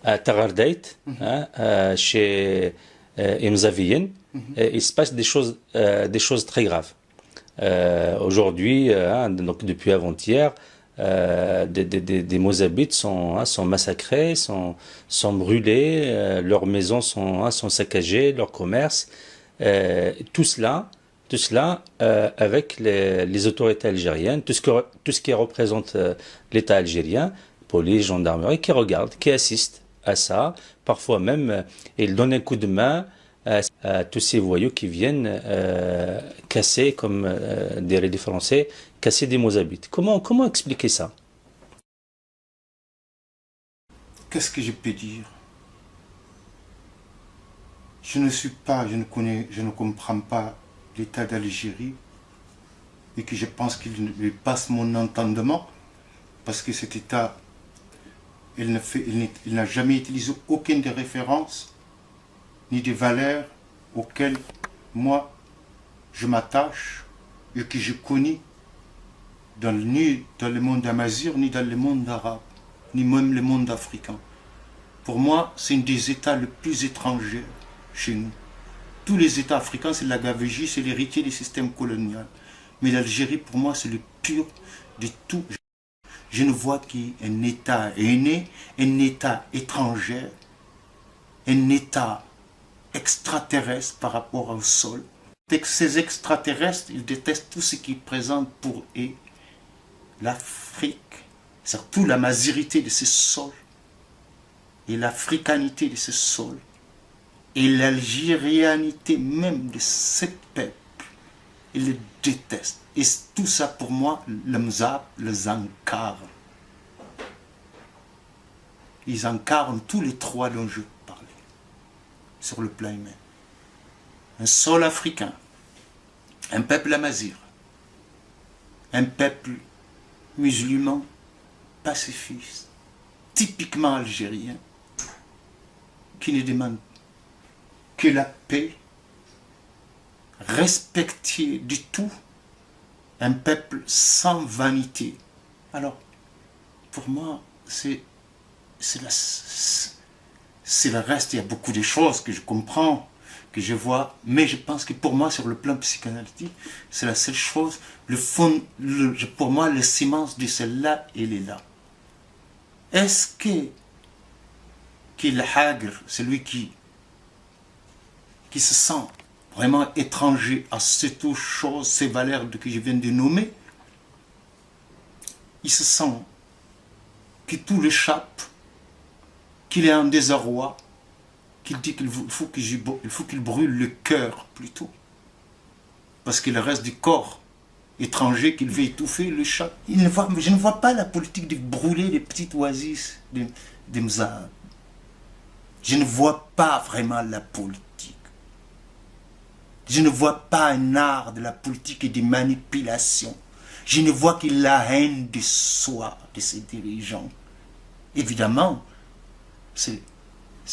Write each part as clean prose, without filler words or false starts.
à Tarardait, hein, chez Imzaviyen, il se passe des choses très graves. Aujourd'hui, hein, donc depuis avant-hier, des Mozabites sont massacrés, sont brûlés, leurs maisons sont saccagées, leurs commerces, tout cela avec les autorités algériennes, tout ce qui représente l'État algérien, police, gendarmerie, qui regardent, qui assistent à ça. Parfois même, ils donnent un coup de main à tous ces voyous qui viennent casser, comme diraient les Français, casser des Mozabites. Comment expliquer ça? Qu'est-ce que je peux dire? Je ne comprends pas l'État d'Algérie et que je pense qu'il passe mon entendement parce que cet État, il n'a jamais utilisé aucune des références ni des valeurs auxquelles moi je m'attache et que je connais ni dans le monde amazigh, ni dans le monde arabe, ni même le monde africain. Pour moi, c'est un des États les plus étrangers chez nous. Tous les États africains, c'est la gabegie, c'est l'héritier du système colonial. Mais l'Algérie, pour moi, c'est le pur de tout. Je ne vois qu'un État aîné, un État étranger, un État extraterrestre par rapport au sol. Ces extraterrestres, ils détestent tout ce qui présente pour eux l'Afrique, surtout la mazirité de ce sol, et l'africanité de ce sol, et l'algérianité même de ce peuple. Ils le détestent. Et tout ça, pour moi, le Mzab les incarne. Ils incarnent tous les trois dont je parlais, sur le plan humain. Un sol africain, un peuple amazigh, un peuple musulman, pacifiste, typiquement algérien, qui ne demande que la paix, respecter du tout, un peuple sans vanité. Alors, pour moi, c'est le reste. Il y a beaucoup de choses que je comprends, que je vois, mais je pense que pour moi, sur le plan psychanalytique, c'est la seule chose, le fond, pour moi, le sémence de celle-là, il est là. Est-ce que le Hagr, celui qui se sent vraiment étranger à ces choses, ces valeurs que je viens de nommer, il se sent que tout l'échappe, qu'il est en désarroi, qu'il dit qu'il faut qu'il brûle le cœur plutôt, parce que le reste du corps étranger qu'il veut étouffer le chat. Je ne vois pas la politique de brûler les petites oasis de Mzab. Je ne vois pas vraiment la politique. Je ne vois pas un art de la politique et des manipulations. Je ne vois que la haine de soi de ces dirigeants. Évidemment, c'est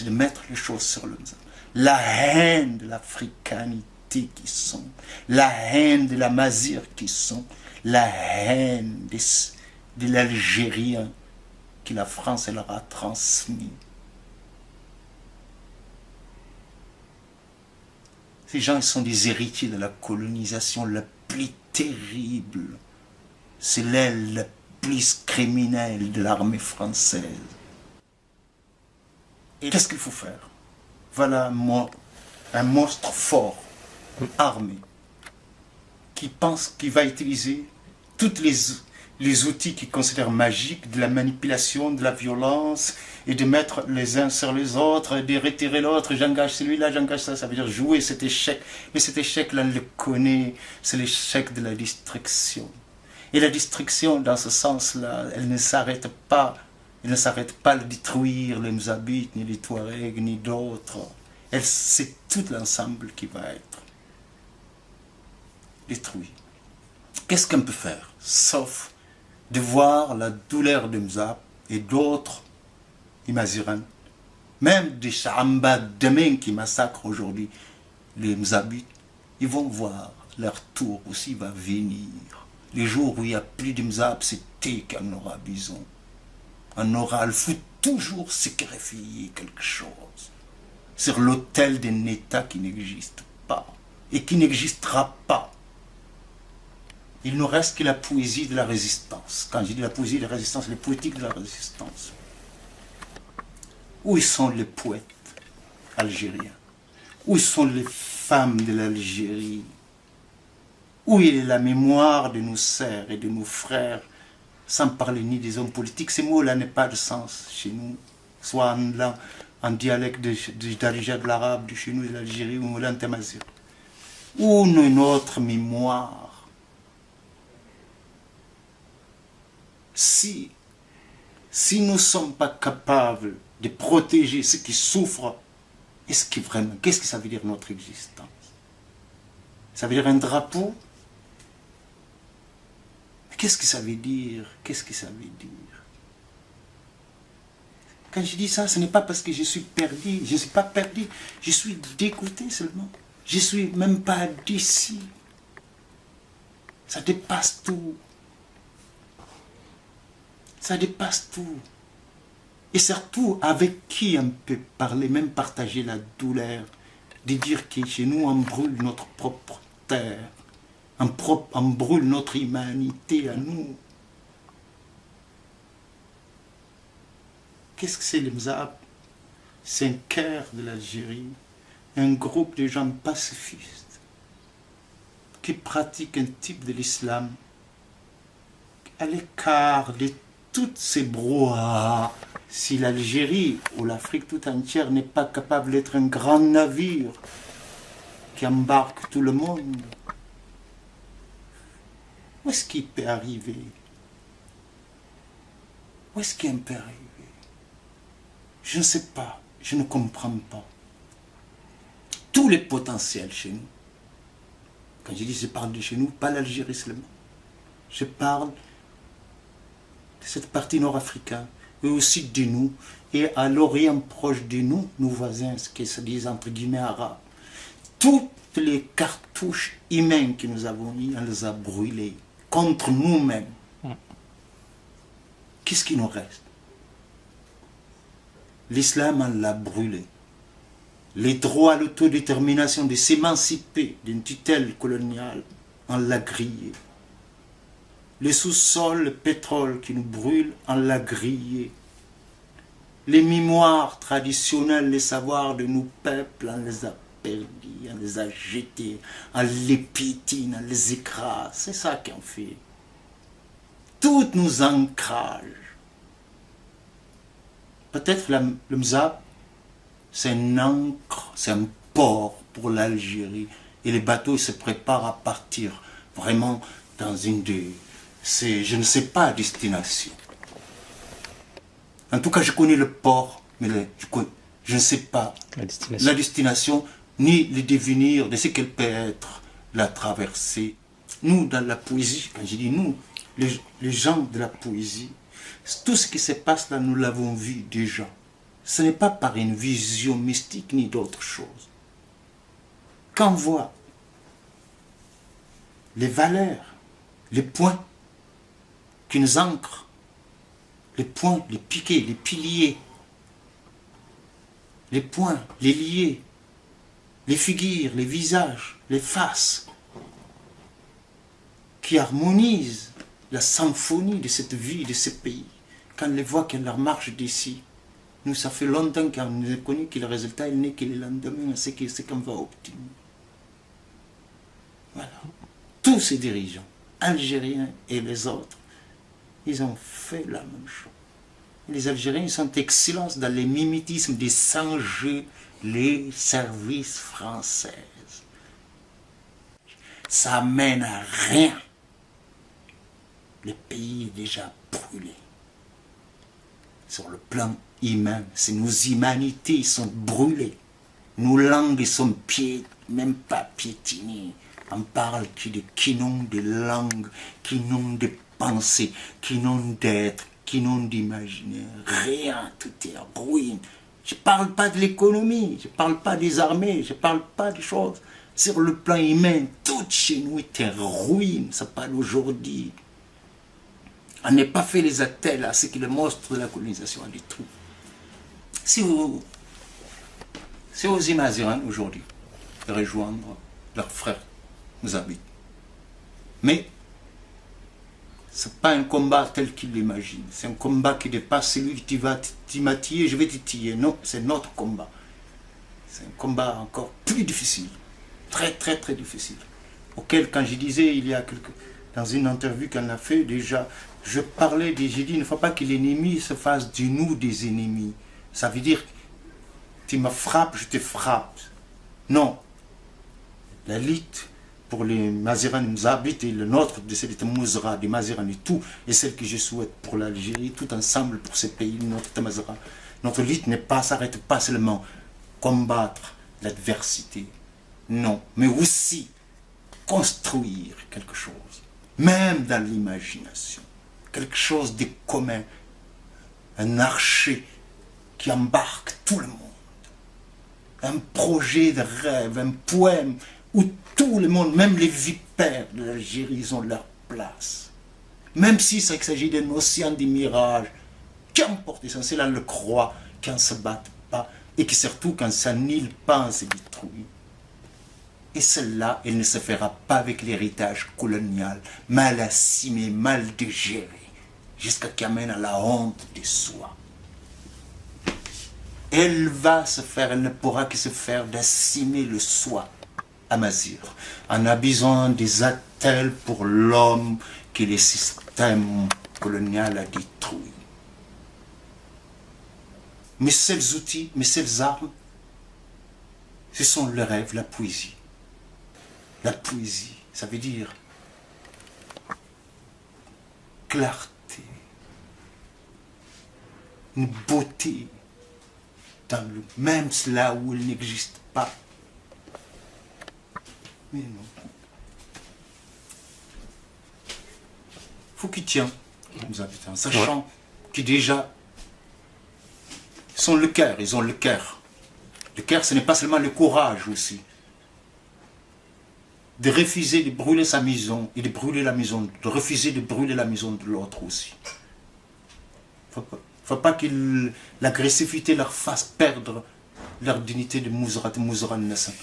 de mettre les choses sur le Mzab. La haine de l'africanité qui sont, la haine de la mazir qui sont, la haine de l'Algérien que la France leur a transmis. Ces gens, ils sont des héritiers de la colonisation la plus terrible. C'est l'aile la plus criminelle de l'armée française. Et qu'est-ce qu'il faut faire? Voilà un monstre fort, armé, qui pense qu'il va utiliser tous les outils qu'il considère magiques, de la manipulation, de la violence, et de mettre les uns sur les autres, de retirer l'autre, j'engage celui-là, j'engage ça, ça veut dire jouer cet échec. Mais cet échec-là, on le connaît, c'est l'échec de la destruction. Et la destruction, dans ce sens-là, elle ne s'arrête pas. Elle ne s'arrête pas de détruire les Mzabites, ni les Touaregs, ni d'autres. C'est tout l'ensemble qui va être détruit. Qu'est-ce qu'on peut faire? Sauf de voir la douleur de Mzab et d'autres Imazirans, même des Chamba demain qui massacrent aujourd'hui les Mzabites, ils vont voir leur tour aussi va venir. Les jours où il n'y a plus de Mzab, c'est qu'on aura besoin. On aura le foot toujours sacrifier quelque chose sur l'autel d'un État qui n'existe pas et qui n'existera pas. Il ne reste que la poésie de la résistance. Quand je dis la poésie de la résistance, les poétiques de la résistance. Où sont les poètes algériens? Où sont les femmes de l'Algérie? Où est la mémoire de nos sœurs et de nos frères, sans parler ni des hommes politiques? Ces mots-là n'ont pas de sens chez nous, soit en dialecte de l'arabe, de chez nous, de l'Algérie, ou en tamazigh. Où est notre mémoire? Si nous ne sommes pas capables de protéger ceux qui souffrent, qu'est-ce que ça veut dire notre existence? Ça veut dire un drapeau? Qu'est-ce que ça veut dire? Qu'est-ce que ça veut dire? Quand je dis ça, ce n'est pas parce que je suis perdu. Je ne suis pas perdu. Je suis dégoûté seulement. Je ne suis même pas d'ici. Ça dépasse tout. Ça dépasse tout. Et surtout, avec qui on peut parler, même partager la douleur, de dire que chez nous, on brûle notre propre terre, on brûle notre humanité à nous. Qu'est-ce que c'est le Mzab? C'est un cœur de l'Algérie, un groupe de gens pacifistes qui pratiquent un type de l'islam à l'écart de toutes ces brouhahas. Si l'Algérie ou l'Afrique tout entière n'est pas capable d'être un grand navire qui embarque tout le monde, où est-ce qu'il peut arriver? Où est-ce qu'il peut arriver? Je ne sais pas, je ne comprends pas. Tous les potentiels chez nous. Quand je dis je parle de chez nous, pas l'Algérie seulement. Je parle de cette partie nord-africaine, et aussi de nous, et à l'Orient proche de nous, nos voisins, ce qui se disent entre guillemets arabes. Toutes les cartouches humaines que nous avons eues, on les a brûlées contre nous-mêmes. Qu'est-ce qui nous reste? L'islam, on l'a brûlé. Les droits à l'autodétermination de s'émanciper d'une tutelle coloniale, on l'a grillé. Le sous-sol, le pétrole qui nous brûle, on l'a grillé. Les mémoires traditionnelles, les savoirs de nos peuples, on les a perdus, on les a jetés, on les piétine, on les écrase. C'est ça qu'on fait. Toutes nos ancrages. Peut-être le Mzab, c'est un ancre, c'est un port pour l'Algérie. Et les bateaux se préparent à partir vraiment dans une des... je ne sais pas, destination. En tout cas, je connais le port, mais je ne sais pas la destination, ni le devenir de ce qu'elle peut être, la traversée. Nous, dans la poésie, quand je dis nous, les gens de la poésie, tout ce qui se passe là, nous l'avons vu déjà. Ce n'est pas par une vision mystique ni d'autre chose. Quand on voit les valeurs, les points qui nous ancrent, les points, les piquets, les piliers, les points, les liés, les figures, les visages, les faces, qui harmonisent la symphonie de cette vie, de ce pays. Quand on les voit qu'elle leur marche d'ici, nous, ça fait longtemps qu'on nous a connu que le résultat il n'est que le lendemain, c'est qu'on va obtenir. Voilà. Tous ces dirigeants, algériens et les autres, ils ont fait la même chose. Les Algériens sont excellents dans les mimétismes des singes, les services français. Ça mène à rien. Le pays est déjà brûlé. Sur le plan humain, nos humanités sont brûlées. Nos langues sont même pas piétinées. On parle qui n'ont de langue, qui n'ont de pensée, qui n'ont d'être, qui n'ont d'imaginaire. Rien, tout est en ruine. Je ne parle pas de l'économie, je ne parle pas des armées, je ne parle pas des choses. Sur le plan humain, tout chez nous est en ruine, ça parle aujourd'hui. On n'a pas fait les attelles à ce que le monstre de la colonisation a détruit. Si vous... C'est aux Mazirane aujourd'hui de rejoindre leurs frères Mouzabi. Mais ce n'est pas un combat tel qu'ils l'imaginent. C'est un combat qui dépasse celui qui va t'immatiller, je vais te tiller. Non, c'est notre combat. C'est un combat encore plus difficile. Très, très, très difficile. Auquel, quand je disais dans une interview qu'on a fait déjà, j'ai dit, il ne faut pas que l'ennemi se fasse de nous des ennemis. Ça veut dire, tu me frappes, je te frappe. Non. La lutte pour les Mazirane Mzabit et le nôtre, de cette Mouzra, des Mazirane et tout, et celle que je souhaite pour l'Algérie, tout ensemble pour ces pays, notre Mazra. Notre lutte s'arrête pas seulement combattre l'adversité. Non, mais aussi construire quelque chose, même dans l'imagination, quelque chose de commun, un archer qui embarque tout le monde, un projet de rêve, un poème où tout le monde, même les vipères de l'Algérie, ils ont leur place. Même si ça s'agit d'un océan de mirages, qu'importe, l'essentiel, on le croit, qu'on ne se batte pas, et que surtout quand ça n'île pas, on se détruit. Et cela, elle ne se fera pas avec l'héritage colonial, mal assimilé, mal digéré, jusqu'à qu'il amène à la honte de soi. Elle va se faire, elle ne pourra que se faire d'assimiler le soi à Mazir, en abusant des attelles pour l'homme que le système colonial a détruit. Mes seuls outils, mes seules armes, ce sont le rêve, la poésie. La poésie, ça veut dire clarté, une beauté, dans même là où elle n'existe pas. Mais non. Faut qu'ils tiennent, nos habitants, sachant qu'ils déjà sont le cœur, ils ont le cœur. Le cœur, ce n'est pas seulement le courage aussi. De refuser de brûler sa maison et de brûler la maison, de refuser de brûler la maison de l'autre aussi. Faut pas que l'agressivité leur fasse perdre leur dignité de Mouzra Nassan.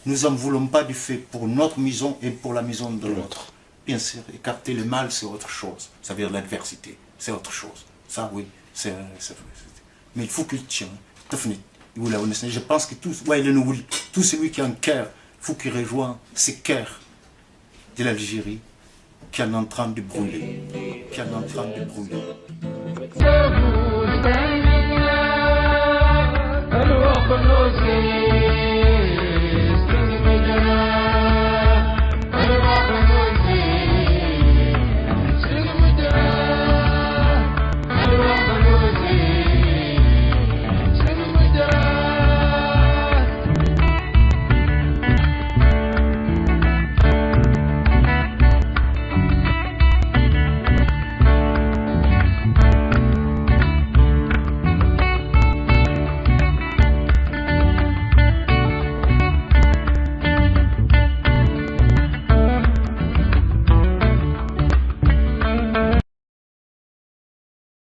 Nous n'en voulons pas du fait pour notre maison et pour la maison de l'autre. Bien sûr, écarter le mal, c'est autre chose. Ça veut dire l'adversité, c'est autre chose. Ça, oui, c'est vrai. Mais il faut qu'il tienne. Je pense que tout celui qui a un cœur, il faut qu'il rejoigne ces cœurs de l'Algérie qui est en train de brûler.